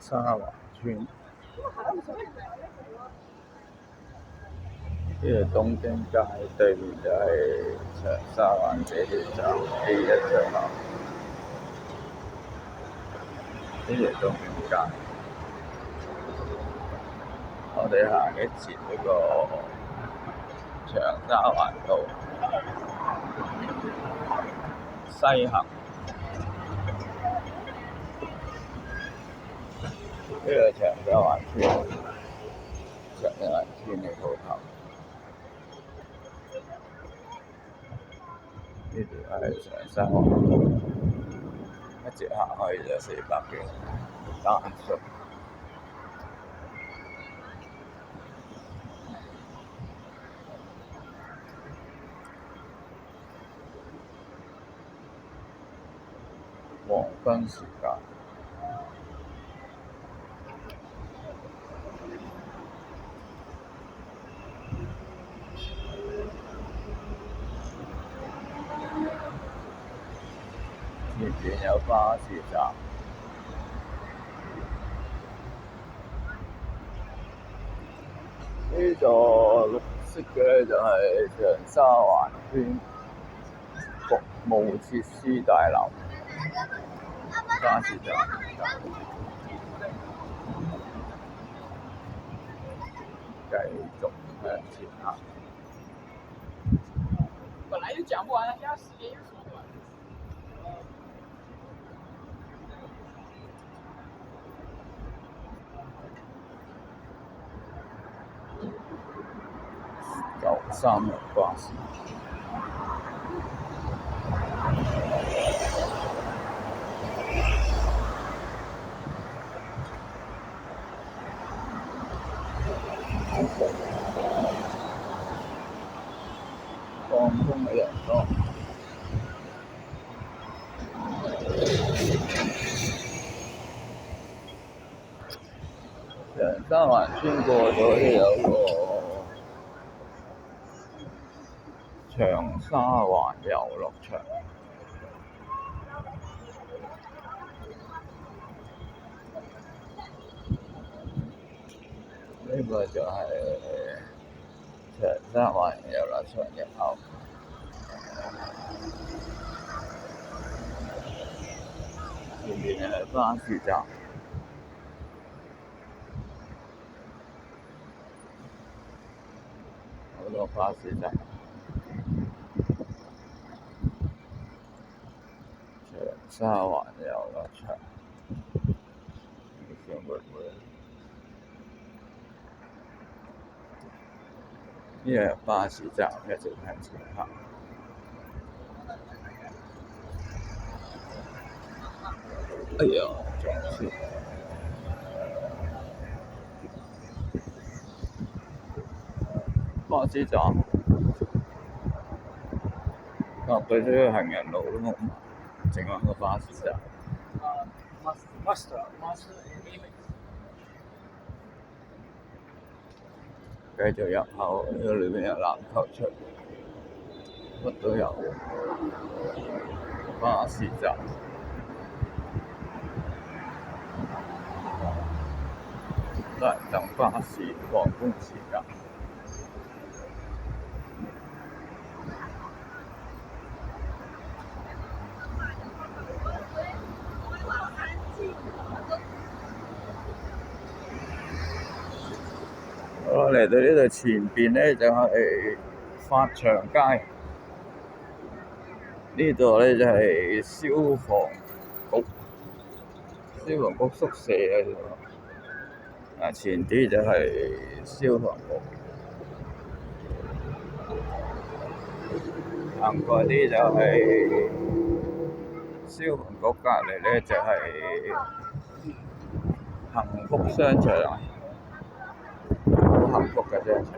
沙環村，呢個東京街對面就係長沙灣地鐵站 A1出口，呢個東京街。我哋行一節呢個長沙灣道西行，呢個長沙灣村，長沙灣村嘅鋪頭。呢條係長沙灣道，一直行去就400幾單數。黃昏時間，前邊有巴士站，呢座綠色嘅就係長沙灣村服務設施大樓。巴士站，繼續向前行。本來就講不完，現在時間又說短。936巴士。放工嘅人多，長沙灣村過咗都有個長沙灣遊樂場，呢個就係長沙灣遊樂場入口。前面係巴士站，好多巴士站。長沙灣遊樂場，上會唔會？呢個係巴士站，一直向前行。哎呀，撞車！巴士站，對咗個行人路都冇，淨係個巴士站。繼續入口，呢個裏面有籃球場，乜都有。巴士站。都係等巴士放工時間。我嚟到呢度前邊咧就係發祥街，呢度咧就係消防局宿舍啊，前啲就係消防局，行過啲就係消防局，隔離咧就係幸福商場，好幸福嘅商場。